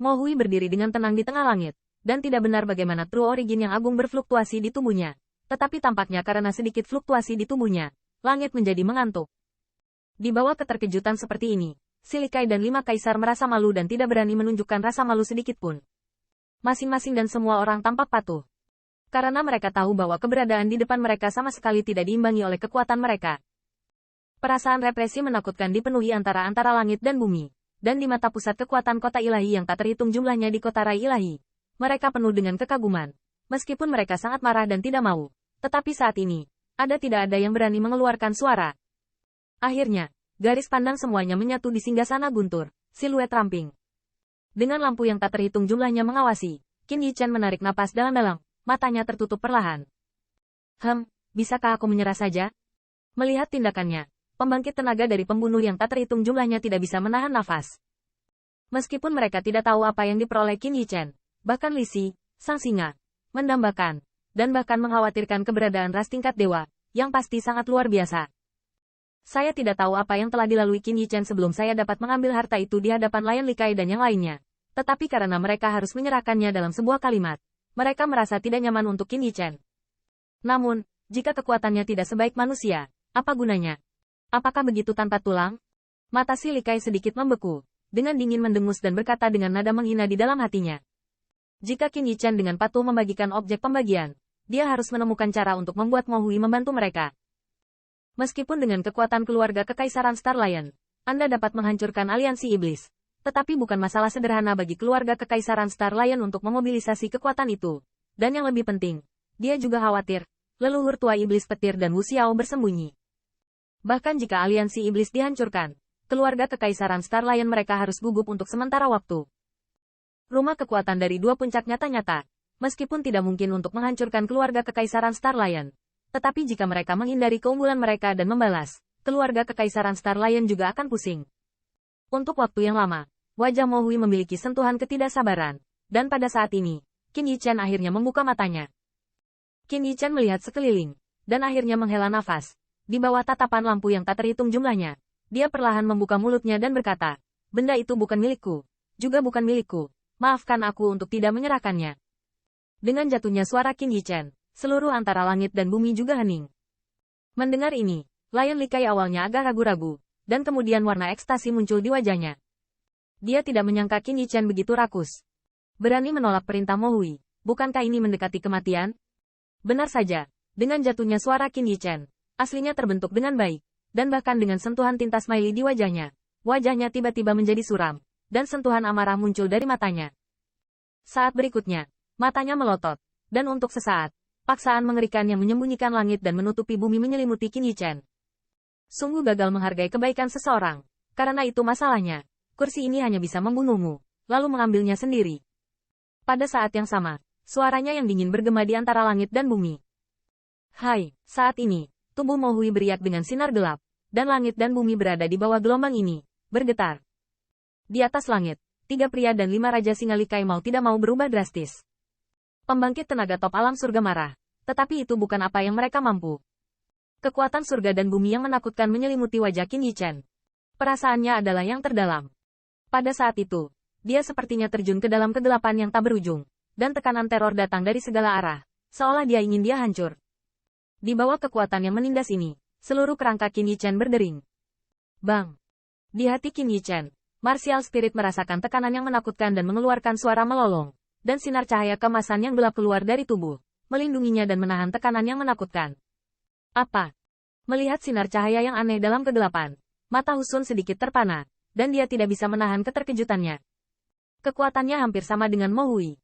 Mo Hui berdiri dengan tenang di tengah langit, dan tidak benar bagaimana True Origin yang agung berfluktuasi di tubuhnya. Tetapi tampaknya karena sedikit fluktuasi di tubuhnya, langit menjadi mengantuk. Di bawah keterkejutan seperti ini, Si Likai dan 5 kaisar merasa malu dan tidak berani menunjukkan rasa malu sedikit pun. Masing-masing dan semua orang tampak patuh. Karena mereka tahu bahwa keberadaan di depan mereka sama sekali tidak diimbangi oleh kekuatan mereka. Perasaan represi menakutkan dipenuhi antara langit dan bumi. Dan di mata pusat kekuatan kota ilahi yang tak terhitung jumlahnya di kota Rai ilahi, mereka penuh dengan kekaguman. Meskipun mereka sangat marah dan tidak mau, tetapi saat ini, tidak ada yang berani mengeluarkan suara. Akhirnya, garis pandang semuanya menyatu di singgasana guntur, siluet ramping. Dengan lampu yang tak terhitung jumlahnya mengawasi, Qin Yichen menarik napas dalam-dalam, matanya tertutup perlahan. Bisakah aku menyerah saja? Melihat tindakannya, pembangkit tenaga dari pembunuh yang tak terhitung jumlahnya tidak bisa menahan nafas. Meskipun mereka tidak tahu apa yang diperoleh Qin Yichen, bahkan Li Si, sang singa, mendambakan, dan bahkan mengkhawatirkan keberadaan ras tingkat dewa, yang pasti sangat luar biasa. Saya tidak tahu apa yang telah dilalui Qin Yichen sebelum saya dapat mengambil harta itu di hadapan Lion Likai dan yang lainnya. Tetapi karena mereka harus menyerahkannya dalam sebuah kalimat, mereka merasa tidak nyaman untuk Qin Yichen. Namun, jika kekuatannya tidak sebaik manusia, apa gunanya? Apakah begitu tanpa tulang? Mata Si Likai sedikit membeku, dengan dingin mendengus dan berkata dengan nada menghina di dalam hatinya. Jika Qin Yichen dengan patuh membagikan objek pembagian, dia harus menemukan cara untuk membuat Mo Hui membantu mereka. Meskipun dengan kekuatan keluarga Kekaisaran Star Lion, Anda dapat menghancurkan aliansi iblis, tetapi bukan masalah sederhana bagi keluarga Kekaisaran Star Lion untuk memobilisasi kekuatan itu. Dan yang lebih penting, dia juga khawatir, leluhur tua iblis petir dan Wu Xiao bersembunyi. Bahkan jika aliansi iblis dihancurkan, keluarga Kekaisaran Star Lion mereka harus gugup untuk sementara waktu. Rumah kekuatan dari dua puncak nyata-nyata, meskipun tidak mungkin untuk menghancurkan keluarga Kekaisaran Star Lion. Tetapi jika mereka menghindari keunggulan mereka dan membalas, keluarga Kekaisaran Star Lion juga akan pusing. Untuk waktu yang lama, wajah Mo Hui memiliki sentuhan ketidaksabaran, dan pada saat ini, Qin Yichen akhirnya membuka matanya. Qin Yichen melihat sekeliling, dan akhirnya menghela nafas. Di bawah tatapan lampu yang tak terhitung jumlahnya, dia perlahan membuka mulutnya dan berkata, benda itu bukan milikku, juga bukan milikku, maafkan aku untuk tidak menyerahkannya. Dengan jatuhnya suara Qin Yichen, seluruh antara langit dan bumi juga hening. Mendengar ini, Lion Likai awalnya agak ragu-ragu, dan kemudian warna ekstasi muncul di wajahnya. Dia tidak menyangka Qin Yichen begitu rakus. Berani menolak perintah Mo Hui, bukankah ini mendekati kematian? Benar saja, dengan jatuhnya suara Qin Yichen, aslinya terbentuk dengan baik, dan bahkan dengan sentuhan tinta smiley di wajahnya, wajahnya tiba-tiba menjadi suram, dan sentuhan amarah muncul dari matanya. Saat berikutnya, matanya melotot, dan untuk sesaat, paksaan mengerikan yang menyembunyikan langit dan menutupi bumi menyelimuti Qin Yichen. Sungguh gagal menghargai kebaikan seseorang, karena itu masalahnya, kursi ini hanya bisa membunuhmu, lalu mengambilnya sendiri. Pada saat yang sama, suaranya yang dingin bergema di antara langit dan bumi. Hai, saat ini, tubuh Mo Hui beriak dengan sinar gelap, dan langit dan bumi berada di bawah gelombang ini, bergetar. Di atas langit, 3 pria dan 5 raja singa Likai mau tidak mau berubah drastis. Pembangkit tenaga top alam surga marah, tetapi itu bukan apa yang mereka mampu. Kekuatan surga dan bumi yang menakutkan menyelimuti wajah Qin Yichen. Perasaannya adalah yang terdalam. Pada saat itu, dia sepertinya terjun ke dalam kegelapan yang tak berujung, dan tekanan teror datang dari segala arah, seolah dia ingin dia hancur. Di bawah kekuatan yang menindas ini, seluruh kerangka Qin Yichen berdering. Bang! Di hati Qin Yichen, martial spirit merasakan tekanan yang menakutkan dan mengeluarkan suara melolong, dan sinar cahaya kemasan yang gelap keluar dari tubuh, melindunginya dan menahan tekanan yang menakutkan. Apa? Melihat sinar cahaya yang aneh dalam kegelapan, mata Husun sedikit terpana, dan dia tidak bisa menahan keterkejutannya. Kekuatannya hampir sama dengan Mo Hui.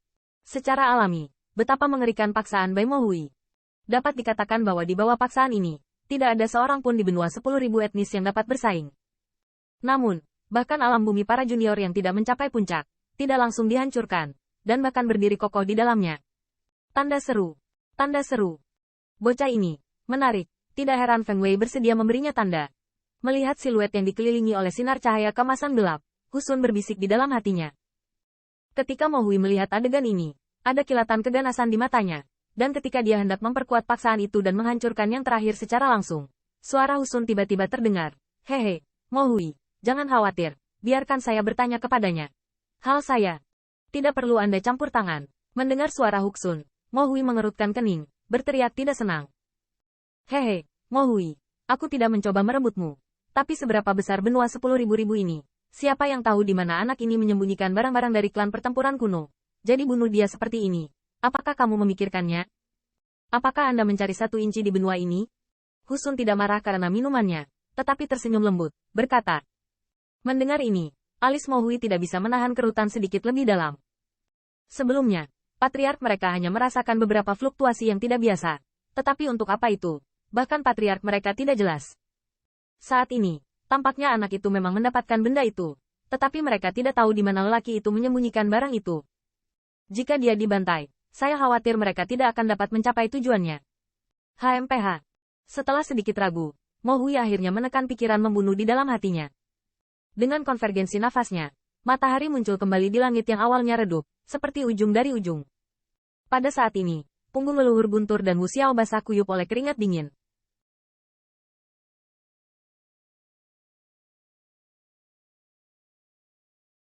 Secara alami, betapa mengerikan paksaan Bai Mo Hui. Dapat dikatakan bahwa di bawah paksaan ini, tidak ada seorang pun di benua 10.000 etnis yang dapat bersaing. Namun, bahkan alam bumi para junior yang tidak mencapai puncak, tidak langsung dihancurkan, dan bahkan berdiri kokoh di dalamnya. Tanda seru. Tanda seru. Bocah ini, menarik, tidak heran Feng Wei bersedia memberinya tanda. Melihat siluet yang dikelilingi oleh sinar cahaya kemasan gelap, Husun berbisik di dalam hatinya. Ketika Mo Hui melihat adegan ini, ada kilatan keganasan di matanya, dan ketika dia hendak memperkuat paksaan itu dan menghancurkan yang terakhir secara langsung, suara Husun tiba-tiba terdengar. Hehe, Mo Hui, jangan khawatir, biarkan saya bertanya kepadanya. Hal saya, Tidak perlu Anda campur tangan. Mendengar suara Huksun, Mo Hui mengerutkan kening, berteriak tidak senang. Hehe, Mo Hui, aku tidak mencoba merebutmu. Tapi seberapa besar benua 10.000 ini? Siapa yang tahu di mana anak ini menyembunyikan barang-barang dari klan pertempuran kuno? Jadi bunuh dia seperti ini. Apakah kamu memikirkannya? Apakah Anda mencari 1 inci di benua ini? Husun tidak marah karena minumannya, tetapi tersenyum lembut, berkata. Mendengar ini, alis Mo Hui tidak bisa menahan kerutan sedikit lebih dalam. Sebelumnya, patriark mereka hanya merasakan beberapa fluktuasi yang tidak biasa. Tetapi untuk apa itu? Bahkan patriark mereka tidak jelas. Saat ini, tampaknya anak itu memang mendapatkan benda itu. Tetapi mereka tidak tahu di mana lelaki itu menyembunyikan barang itu. Jika dia dibantai, saya khawatir mereka tidak akan dapat mencapai tujuannya. HMPH. Setelah sedikit ragu, Mo Hui akhirnya menekan pikiran membunuh di dalam hatinya. Dengan konvergensi nafasnya, matahari muncul kembali di langit yang awalnya redup, seperti ujung dari ujung. Pada saat ini, punggung leluhur guntur dan Wu Xiao basah kuyup oleh keringat dingin.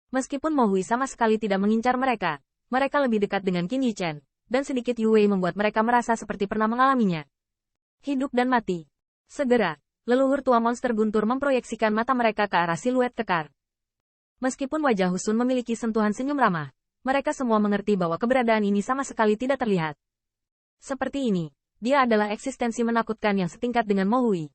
Meskipun Mo Hui sama sekali tidak mengincar mereka, mereka lebih dekat dengan Qin Yichen, dan sedikit Yu Wei membuat mereka merasa seperti pernah mengalaminya. Hidup dan mati. Segera, leluhur tua monster guntur memproyeksikan mata mereka ke arah siluet kekar. Meskipun wajah Husun memiliki sentuhan senyum ramah, mereka semua mengerti bahwa keberadaan ini sama sekali tidak terlihat. Seperti ini, dia adalah eksistensi menakutkan yang setingkat dengan Mo Hui.